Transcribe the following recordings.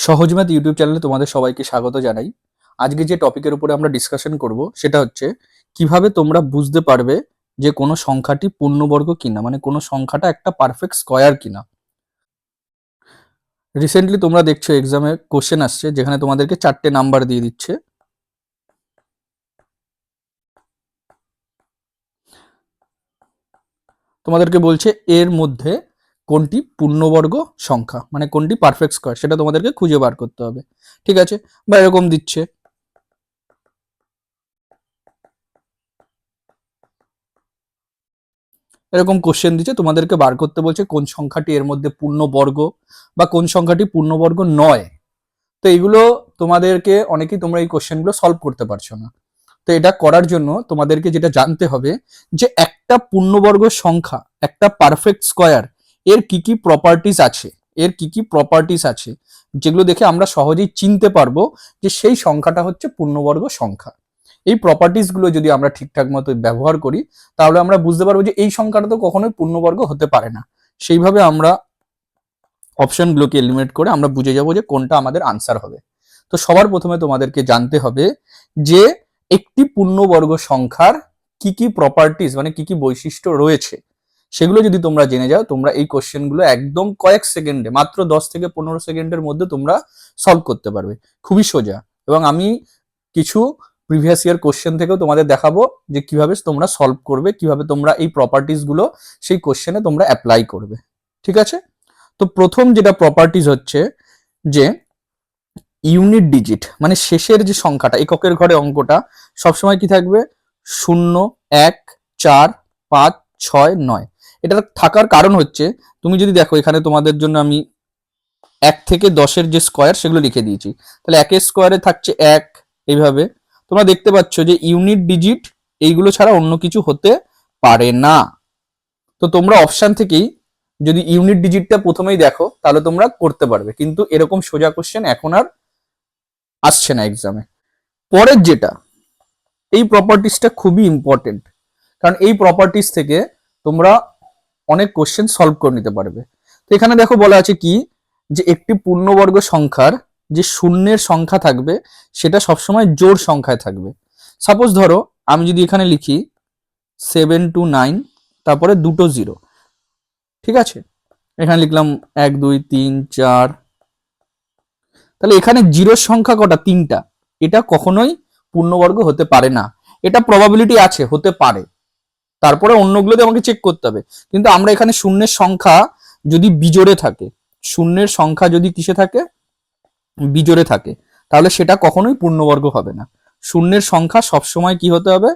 সহজ math YouTube চ্যানেলে তোমাদের সবাইকে স্বাগত জানাই। আজকে যে টপিকের উপরে আমরা ডিসকাশন করব সেটা হচ্ছে কিভাবে তোমরা বুঝতে পারবে যে কোনো সংখ্যাটি পূর্ণবর্গ কিনা, মানে কোনো সংখ্যাটা একটা পারফেক্ট স্কয়ার কিনা। রিসেন্টলি তোমরা দেখছো এক্সামে কোশ্চেন আসছে যেখানে তোমাদেরকে 4টে নাম্বার দিয়ে দিচ্ছে। তোমাদেরকে বলছে এর মধ্যে কোনটি পূর্ণবর্গ সংখ্যা, মানে কোনটি পারফেক্ট স্কয়ার, সেটা তোমাদেরকে খুঁজে বার করতে হবে। ঠিক আছে, বা এরকম দিচ্ছে এরকম কোশ্চেন দিচ্ছে, তোমাদেরকে বার করতে বলছে কোন সংখ্যাটি এর মধ্যে পূর্ণবর্গ বা কোন সংখ্যাটি পূর্ণবর্গ নয়। তো এইগুলো তোমাদেরকে অনেকেই তোমরা এই কোশ্চেনগুলো সলভ করতে পারছো না। তো এটা করার জন্য তোমাদেরকে যেটা জানতে হবে যে একটা পূর্ণবর্গ সংখ্যা, একটা পারফেক্ট স্কয়ার, এর কি কি প্রপার্টিজ আছে, যেগুলো দেখে আমরা সহজেই চিনতে পারবো যে সেই সংখ্যাটা হচ্ছে পূর্ণবর্গ সংখ্যা। এই প্রপার্টিজ গুলো যদি আমরা ঠিকঠাক মতো ব্যবহার করি তাহলে আমরা বুঝতে পারবো যে এই সংখ্যাটা তো কখনোই পূর্ণবর্গ হতে পারে না। সেইভাবে আমরা অপশনগুলোকে এলিমিনেট করে আমরা বুঝে যাবো যে কোনটা আমাদের আনসার হবে। তো সবার প্রথমে তোমাদেরকে জানতে হবে যে একটি পূর্ণবর্গ সংখ্যার কি কি প্রপার্টিজ, মানে কি কি বৈশিষ্ট্য রয়েছে, সেগুলো যদি তোমরা জেনে যাও তোমরা এই কোশ্চেনগুলো একদম কয়েক সেকেন্ডে, মাত্র 10 থেকে 15 সেকেন্ডের মধ্যে তোমরা সলভ করতে পারবে। খুবই সোজা। এবং আমি কিছু প্রিভিয়াস ইয়ার কোশ্চেন থেকেও তোমাদের দেখাবো যে কিভাবে তোমরা সলভ করবে, কিভাবে তোমরা এই প্রপার্টিজ গুলো সেই কোশ্চেনে তোমরা অ্যাপ্লাই করবে। ঠিক আছে, তো প্রথম যেটা প্রপার্টিজ হচ্ছে যে ইউনিট ডিজিট, মানে শেষের যে সংখ্যাটা, এককের ঘরে অঙ্কটা সবসময় কি থাকবে? 0, 1, 4, 5, 6, 9। এটা থাকার কারণ হচ্ছে, তুমি যদি দেখো এখানে তোমাদের জন্য আমি 1 থেকে 10-এর যে স্কয়ার সেগুলো লিখে দিয়েছি। তাহলে 1-এর স্কয়ারে থাকছে 1, এইভাবে তোমরা দেখতে পাচ্ছ যে ইউনিট ডিজিট এইগুলো ছাড়া অন্য কিছু হতে পারে না। তো তোমরা অপশন থেকেই যদি ইউনিট ডিজিটটা প্রথমেই দেখো তাহলে তোমরা করতে পারবে, কিন্তু এরকম সোজা কোশ্চেন এখন আর আসছে না এক্সামে। পরের যেটা, এই প্রপার্টিসটা খুবই ইম্পর্টেন্ট, কারণ এই প্রপার্টিস থেকে তোমরা অনেক কোশ্চেন সলভ করে নিতে পারবে। তো এখানে দেখো বলা আছে কি, যে একটি পূর্ণবর্গ সংখ্যার যে শূন্যের সংখ্যা থাকবে সেটা সবসময় জোড় সংখ্যায় থাকবে। সাপোজ ধরো আমি যদি এখানে লিখি 729, তারপরে দুটো জিরো, ঠিক আছে, এখানে লিখলাম 1 2 3 4, তাহলে এখানে জিরোর সংখ্যা কটা? 3টা। এটা কখনোই পূর্ণবর্গ হতে পারে না। এটা প্রবাবিলিটি আছে, হতে পারে, তারপরে অন্যগুলোতে আমাকে চেক করতে হবে। কিন্তু আমরা এখানে শূন্যের সংখ্যা যদি বিজোড়ে থাকে, শূন্যের সংখ্যা যদি কিসে থাকে? বিজোড়ে থাকে, তাহলে সেটা কখনোই পূর্ণবর্গ হবে না। শূন্যের সংখ্যা সবসময় কি হতে হবে?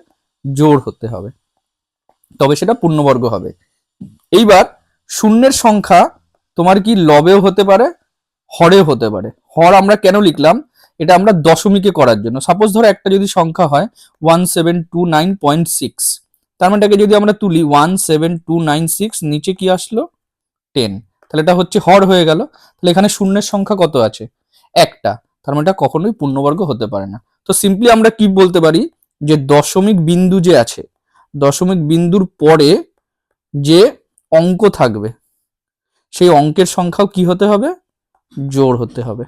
জোড় হতে হবে, তবে সেটা পূর্ণবর্গ হবে। এইবার শূন্যের সংখ্যা তোমার কি লবেও হতে পারে, হরেও হতে পারে। হর আমরা কেন লিখলাম? এটা আমরা দশমিকে করার জন্য। সাপোজ ধরো একটা যদি সংখ্যা হয় 1729.6, তার মানেটাকে যদি আমরা তুলি 17296, নিচে কি আসলো? 10, তাহলে এটা হচ্ছে হর হয়ে গেল। তাহলে এখানে শূন্যের সংখ্যা কত আছে? একটা, তার মানে এটা কখনোই পূর্ণবর্গ হতে পারে না। তো সিম্পলি আমরা কি বলতে পারি, যে দশমিক বিন্দু যে আছে, দশমিক বিন্দুর পরে যে অঙ্ক থাকবে সেই অঙ্কের সংখ্যাও কি হতে হবে? জোড় হতে হবে।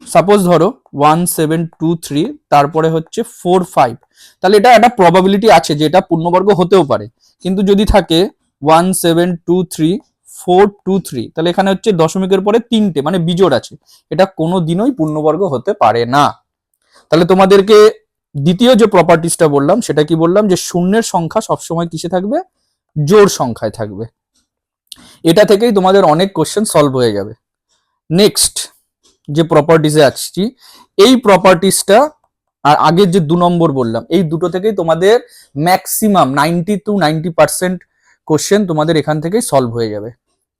সাপোজ ধরো 1723, তারপরে হচ্ছে 45, তাহলে এটা একটা প্রবাবিলিটি আছে যে এটা পূর্ণবর্গ হতেও পারে। কিন্তু যদি থাকে 1723423, তাহলে এখানে হচ্ছে দশমিকের পরে 3টে, মানে বিজোড় আছে, এটা কোনো দিনই পূর্ণবর্গ হতে পারে না। তাহলে তোমাদেরকে দ্বিতীয় যে প্রপার্টিসটা বললাম সেটা কি বললাম, যে শূন্যের সংখ্যা সবসময় কিসে থাকবে? জোড় সংখ্যায় থাকবে। এটা থেকেই তোমাদের অনেক কোশ্চেন সলভ হয়ে যাবে। নেক্সট যে প্রপার্টিসে আসছি, এই প্রপার্টিসটা আর আগের যে 2 নম্বর বললাম, এই দুটো থেকেই তোমাদের ম্যাক্সিমাম 90% কোশ্চেন তোমাদের এখান থেকেই সলভ হয়ে যাবে।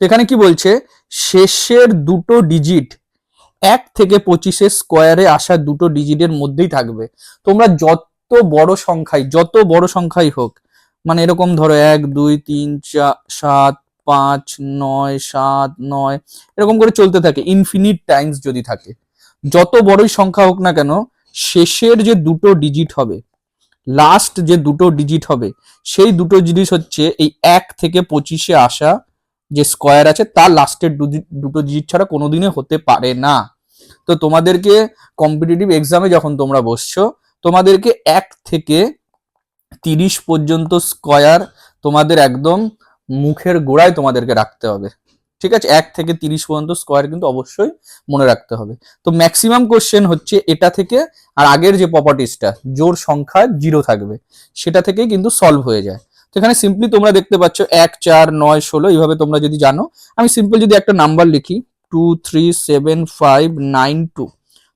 এখানে কি বলছে, শেষের দুটো ডিজিট 1 থেকে 25-এর স্কোয়ারে আসা দুটো ডিজিটের মধ্যেই থাকবে। তোমরা যত বড় সংখ্যাই হোক, মানে এরকম ধরো 1 2 3 4 7 5 9 7 9, এরকম করে চলতে থাকে ইনফিনিট টাইমস যদি থাকে, যত বড়ই সংখ্যা হোক না কেন, শেষের যে দুটো ডিজিট হবে, লাস্ট যে দুটো ডিজিট হবে, সেই দুটো জিনিস হচ্ছে এই 1 থেকে 25-এ আসা যে স্কোয়ার আছে তার লাস্টের দুটো ডিজিট ছাড়া কোনোদিনই হতে পারে না। তো তোমাদেরকে কম্পিটিটিভ এক্সামে যখন তোমরা বসছো, তোমাদেরকে 1 থেকে 30 পর্যন্ত স্কোয়ার তোমাদের একদম মুখের গোড়ায় তোমাদেরকে রাখতে হবে। ঠিক আছে, 1 থেকে 30 পর্যন্ত স্কোয়ার কিন্তু অবশ্যই মনে রাখতে হবে। তো ম্যাক্সিমাম কোশ্চেন হচ্ছে এটা থেকে, আর আগের যে প্রপার্টিসটা জোড় সংখ্যা 0 থাকবে সেটা থেকেই কিন্তু সলভ হয়ে যায়। তো এখানে সিম্পলি তোমরা দেখতে পাচ্ছ 1, 4, 9, 16 এইভাবে তোমরা যদি জানো, আমি সিম্পল যদি একটা নাম্বার লিখি 2, 3, 7, 5, 9, 2,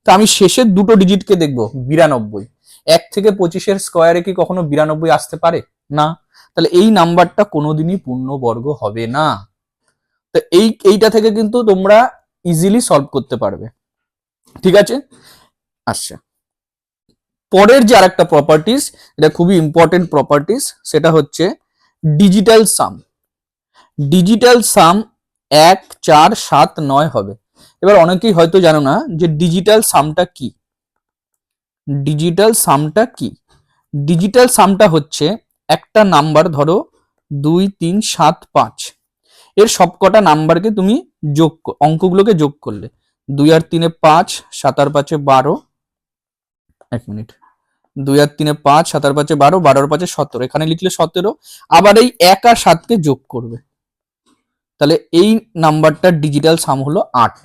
তো আমি শেষের দুটো ডিজিটকে দেখবো 92। 1 থেকে 25-এর স্কোয়ারে কি কখনো 92 আসতে পারে না? তাহলে এই নাম্বারটা কোনোদিনই পূর্ণবর্গ হবে না। তো এইটা থেকে কিন্তু তোমরা ইজিলি সলভ করতে পারবে। ঠিক আছে, আচ্ছা, পরের যে আরেকটা প্রপার্টিস, এটা খুবই ইম্পর্টেন্ট প্রপার্টিস, সেটা হচ্ছে ডিজিটাল সাম। ডিজিটাল সাম 1, 4, 7, 9 হবে। এবার অনেকেই হয়তো জানো না যে ডিজিটাল সামটা কি। ডিজিটাল সামটা কি? ডিজিটাল সামটা হচ্ছে একটা নাম্বার, ধরো 2, 3, 7, 5, এর সবকটা নাম্বারকে তুমি অঙ্কগুলোকে যোগ করলে 2 আর 3 5, 7 আর 5 12, 1 মিনিট, 2 আর 3 5, 7 আর 5 12, 12 আর 5 17, এখানে লিখলে 17, আবার এই 1 আর 7 কে যোগ করবে, তাহলে এই নাম্বারটার ডিজিটাল সাম হলো 8।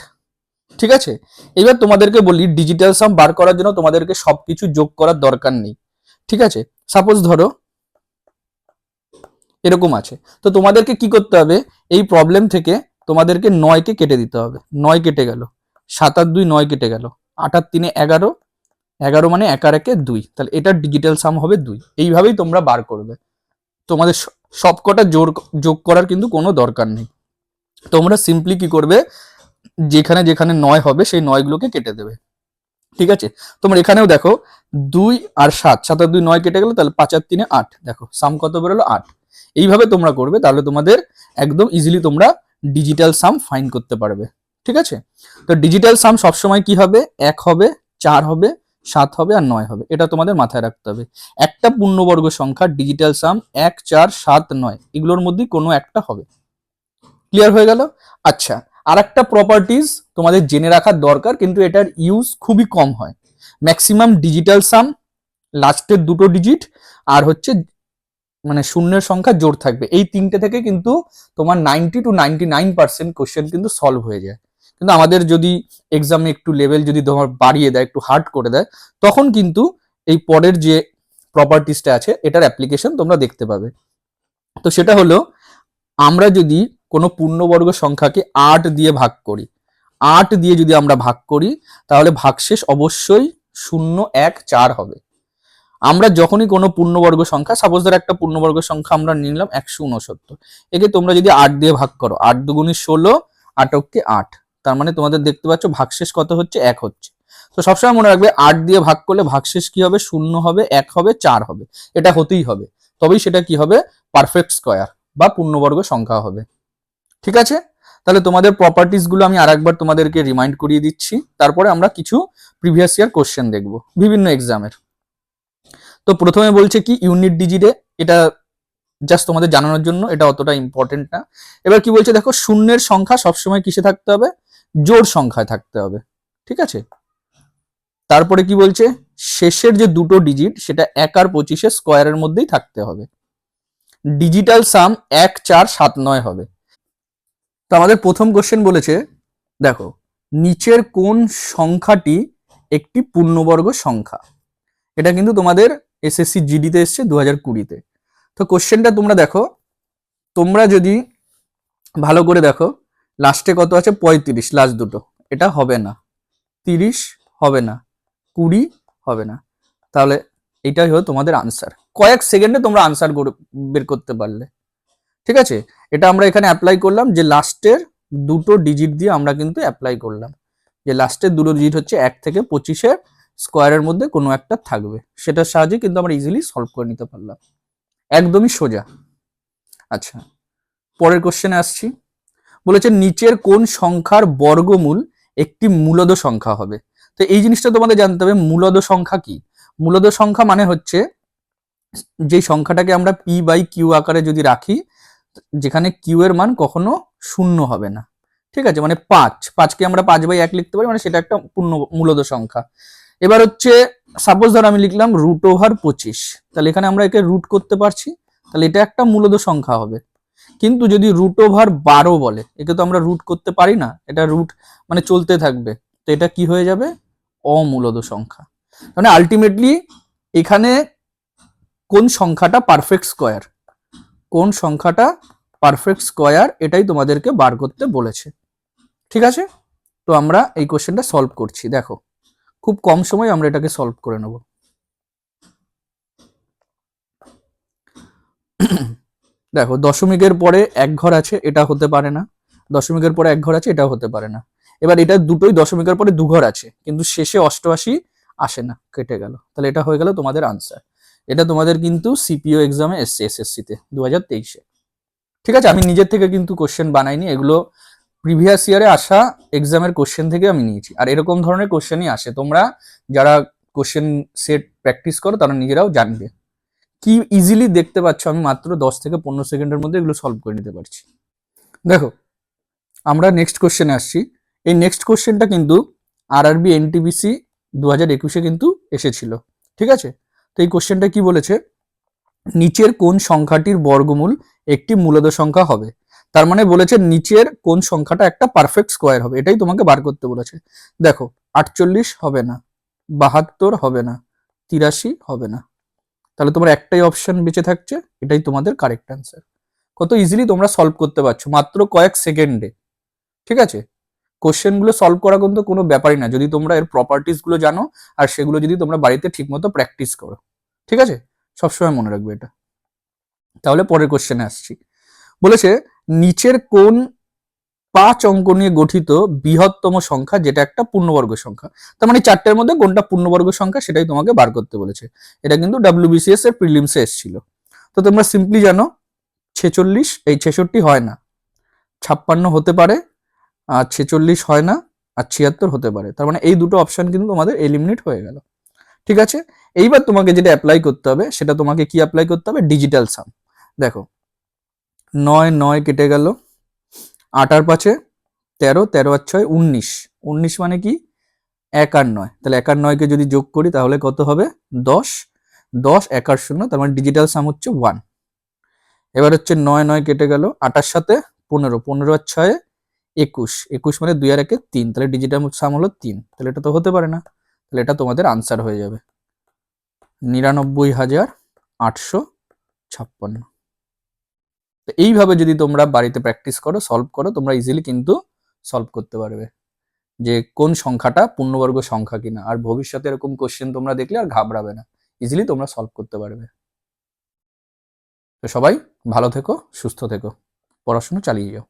ঠিক আছে, এবার তোমাদেরকে বলি ডিজিটাল সাম বার করার জন্য তোমাদেরকে সবকিছু যোগ করার দরকার নেই। ঠিক আছে, সাপোজ ধরো এরকম আছে, তো তোমাদেরকে কি করতে হবে, এই প্রবলেম থেকে তোমাদেরকে 9 কে কেটে দিতে হবে। 9 কেটে গেল, 7 আর 2 9 কেটে গেল, 8 আর 3 11, 11 মানে 1 আর 1 2, তাহলে এটার ডিজিটাল সাম হবে 2। এইভাবেই তোমরা বার করবে, তোমাদের সবকটা যোগ করার কিন্তু কোনো দরকার নেই। তোমরা সিম্পলি কি করবে, যেখানে যেখানে 9 হবে সেই 9 গুলোকে কেটে দেবে। ঠিক আছে, তোমরা এখানেও দেখো 2 আর 7, 7 আর 2 9 কেটে গেল, তাহলে 5 আর 3 8, দেখো সাম কত বেরোলো 8। এইভাবে তোমরা করবে, তাহলে তোমাদের একদম ইজিলি তোমরা ডিজিটাল সাম ফাইন্ড করতে পারবে। ঠিক আছে, তো ডিজিটাল সাম সবসময় কি হবে, 1 হবে, 4 হবে, 7 হবে আর 9 হবে, এটা তোমাদের মাথায় রাখতে হবে। একটা পূর্ণবর্গ সংখ্যার ডিজিটাল সাম 1, 4, 7, 9 এগুলোর মধ্যে কোনো একটা হবে। ক্লিয়ার হয়ে গেল? আচ্ছা, আর একটা প্রপার্টিজ তোমাদের জেনে রাখার দরকার, কিন্তু এটার ইউজ খুবই কম হয়। ম্যাক্সিমাম ডিজিটাল সাম লাস্টের দুটো ডিজিট আর হচ্ছে মানে শূন্যের সংখ্যা জোড় থাকবে, এই তিনটে থেকে কিন্তু তোমার 90 to 99% কোশ্চেন কিন্তু সলভ হয়ে যায়। কিন্তু আমাদের যদি এক্সামে একটু লেভেল যদি তোমার বাড়িয়ে দেয়, একটু হার্ড করে দেয়, তখন কিন্তু এই পরের যে প্রপার্টিসটা আছে এটার অ্যাপ্লিকেশন তোমরা দেখতে পাবে। তো সেটা হলো, আমরা যদি কোনো পূর্ণবর্গ সংখ্যাকে 8 দিয়ে ভাগ করি, 8 দিয়ে যদি আমরা ভাগ করি, তাহলে ভাগশেষ অবশ্যই 0, 1, 4 হবে। আমরা যখনই কোনো পূর্ণবর্গ সংখ্যা, সাপোজ ধর একটা পূর্ণবর্গ সংখ্যা আমরা নিলাম 169, একে তোমরা যদি 8 দিয়ে ভাগ করো, 8 দুগুণে 16, 8 অক্ষে 8, তার মানে তোমাদের দেখতে পাচ্ছ ভাগশেষ কত হচ্ছে, 1 হচ্ছে। তো সবসময় মনে রাখবে 8 দিয়ে ভাগ করলে ভাগশেষ কি হবে, 0 হবে, 1 হবে, 4 হবে, এটা হতেই হবে, তবেই সেটা কি হবে, পারফেক্ট স্কয়ার বা পূর্ণবর্গ সংখ্যা হবে। ঠিক আছে, তাহলে তোমাদের প্রপার্টিস গুলো আমি আরেকবার তোমাদেরকে রিমাইন্ড করিয়ে দিচ্ছি, তারপরে আমরা কিছু প্রিভিয়াস ইয়ার কোশ্চেন দেখব বিভিন্ন এক্সামের। তো প্রথমে বলছে কি ইউনিট ডিজিটে, এটা জাস্ট তোমাদের জানানোর জন্য, এটা অতটা ইম্পর্টেন্ট না। এবার কি বলছে দেখো, শূন্যের সংখ্যা সবসময় কিসে থাকতে হবে, জোড় সংখ্যায় থাকতে হবে। ঠিক আছে, তারপরে কি বলছে, শেষের যে দুটো ডিজিট সেটা 1 আর 25 স্কোয়ারের মধ্যেই থাকতে হবে। ডিজিটাল সাম 1, 4, 7, 9 হবে। তো আমাদের প্রথম কোশ্চেন বলেছে, দেখো নিচের কোন সংখ্যাটি একটি পূর্ণবর্গ সংখ্যা। এটা কিন্তু তোমাদের এসএসসি জিডিতে এসছে 2020-তে। তো কোশ্চেনটা তোমরা দেখো, তোমরা যদি ভালো করে দেখো, লাস্টে কত আছে 35, লাস্ট দুটো, এটা হবে না, 30 হবে না, 20 হবে না, তাহলে এটাই হলো তোমাদের আনসার। কয়েক সেকেন্ডে তোমরা আনসার বের করতে পারলে। ঠিক আছে, এটা আমরা এখানে অ্যাপ্লাই করলাম, যে লাস্টের দুটো ডিজিট দিয়ে আমরা কিন্তু অ্যাপ্লাই করলাম, যে লাস্টের দুটো ডিজিট হচ্ছে 1 থেকে 25 স্কোয়ারের মধ্যে কোনো একটা থাকবে, সেটার সাহায্যে কিন্তু আমরা ইজিলি সলভ করে নিতে পারলাম, একদমই সোজা। আচ্ছা, পরের কোশ্চেনে আসছি, বলেছে নিচের কোন সংখ্যার বর্গমূল একটি মূলদ সংখ্যা হবে। তো এই জিনিসটা তোমাদের জানতে হবে, মূলদ সংখ্যা কি। মূলদ সংখ্যা মানে হচ্ছে যে সংখ্যাটাকে আমরা p/q আকারে যদি রাখি, যেখানে কিউ এর মান কখনো শূন্য হবে না। ঠিক আছে, মানে 5কে আমরা 5/1 লিখতে পারি, মানে সেটা একটা পূর্ণ মূলদ সংখ্যা। এবার হচ্ছে সাপোজ ধর আমি লিখলাম √25, তাহলে এখানে আমরা একে রুট করতে পারছি, তাহলে এটা একটা মূলদ সংখ্যা হবে। কিন্তু যদি √12 বলে, একে তো আমরা রুট করতে পারি না, এটা রুট মানে চলতে থাকবে, তো এটা কি হয়ে যাবে? অমূলদ সংখ্যা। মানে আলটিমেটলি এখানে কোন সংখ্যাটা পারফেক্ট স্কোয়ার, কোন সংখ্যাটা পারফেক্ট স্কোয়ার, এটাই তোমাদেরকে বার করতে বলেছে। ঠিক আছে, তো আমরা এই কোশ্চেনটা সলভ করছি। দেখো খুব কম সময় আমরা এটাকে সলভ করে নেব। দেখো দশমিকের পরে এক ঘর আছে, এটা হতে পারে না। দশমিকের পরে এক ঘর আছে, এটাও হতে পারে না। এবার এটা দুটোই দশমিকের পরে দু ঘর আছে, কিন্তু শেষে 88 আসে না, কেটে গেল। তাহলে এটা হয়ে গেল তোমাদের আনসার। এটা তোমাদের কিন্তু সিপিও এক্সামে এসছে, এসএসসিতে 2023-এ। ঠিক আছে, আমি নিজের থেকে কিন্তু কোশ্চেন বানাইনি, এগুলো প্রিভিয়াস ইয়ারে আসা এক্সামের কোশ্চেন থেকে আমি নিয়েছি। আর এরকম ধরনের কোশ্চেনই আসে, তোমরা যারা কোশ্চেন সেট প্র্যাকটিস করো তারা নিজেরাও জানবে। কি ইজিলি দেখতে পাচ্ছ, আমি মাত্র 10 থেকে 15 সেকেন্ডের মধ্যে এগুলো সলভ করে নিতে পারছি। দেখো আমরা নেক্সট কোশ্চেনে আসছি। এই নেক্সট কোশ্চেনটা কিন্তু আরআরবি এনটিপিসি 2021-এ কিন্তু এসেছিল। ঠিক আছে, তো এই কোশ্চেনটা কি বলেছে, নিচের কোন সংখ্যাটির বর্গমূল একটি মূলদ সংখ্যা হবে। তার মানে বলেছে নিচের কোন সংখ্যাটা একটা পারফেক্ট স্কোয়ার হবে, এটাই তোমাকে বার করতে বলেছে। দেখো 48 হবে না, 72 হবে না, 83 হবে না, তাহলে তোমার একটাই অপশন বেঁচে থাকছে, এটাই তোমাদের কারেক্ট অ্যান্সার। কত ইজিলি তোমরা সলভ করতে পারছো মাত্র কয়েক সেকেন্ডে। ঠিক আছে, কোশ্চেনগুলো সলভ করা কিন্তু কোনো ব্যাপারই না, যদি তোমরা এর প্রপার্টিস গুলো জানো আর সেগুলো যদি তোমরা বাড়িতে ঠিকমতো প্র্যাকটিস করো। ঠিক আছে, সবসময় মনে রাখবে এটা। তাহলে পরের কোশ্চেনে আসছি। বলেছে নিচের কোন 5 অঙ্ক নিয়ে গঠিত বৃহত্তম সংখ্যা যেটা একটা পূর্ণবর্গ সংখ্যা। তার মানে 4টের মধ্যে কোনটা পূর্ণবর্গ সংখ্যা সেটাই তোমাকে বার করতে বলেছে। এটা কিন্তু WBCS এর প্রিলিমসে এসেছিল। তো তোমরা সিম্পলি জানো 46, এই 66 হয় না, 56 হতে পারে, আর 46 হয় না, আর 76 হতে পারে। তার মানে এই দুটো অপশন কিন্তু তোমাদের এলিমিনেট হয়ে গেল। ঠিক আছে, এইবার তোমাকে যেটা অ্যাপ্লাই করতে হবে, সেটা তোমাকে কি অ্যাপ্লাই করতে হবে? ডিজিটাল সাম। দেখো 9 9 কেটে গেল, 8 আর 5 13, 13 আর 6 19, 19 মানে কি 1 আর 9, তাহলে 1 আর 9 কে যদি যোগ করি তাহলে কত হবে? 10, 10 1 আর 0, তার মানে ডিজিটাল সাম হচ্ছে 1। এবার হচ্ছে 9 9 কেটে গেল, 8 এর সাথে 15, 15 আর 6 21, 21 মানে 2 আর 1 3, তাহলে ডিজিটাল সাম হলো 3। তাহলে এটা তো হতে পারে না, তাহলে এটা তোমাদের আনসার হয়ে যাবে 99,856। তো এইভাবে যদি তোমরা বাড়িতে প্র্যাকটিস করো, সলভ করো, তোমরা ইজিলি কিন্তু সলভ করতে পারবে যে কোন সংখ্যাটা পূর্ণবর্গ সংখ্যা কিনা। আর ভবিষ্যতে এরকম কোশ্চেন তোমরা দেখলে আর ঘাবড়াবে না, ইজিলি তোমরা সলভ করতে পারবে। তো সবাই ভালো থেকো, সুস্থ থেকো, পড়াশোনা চালিয়ে যাও।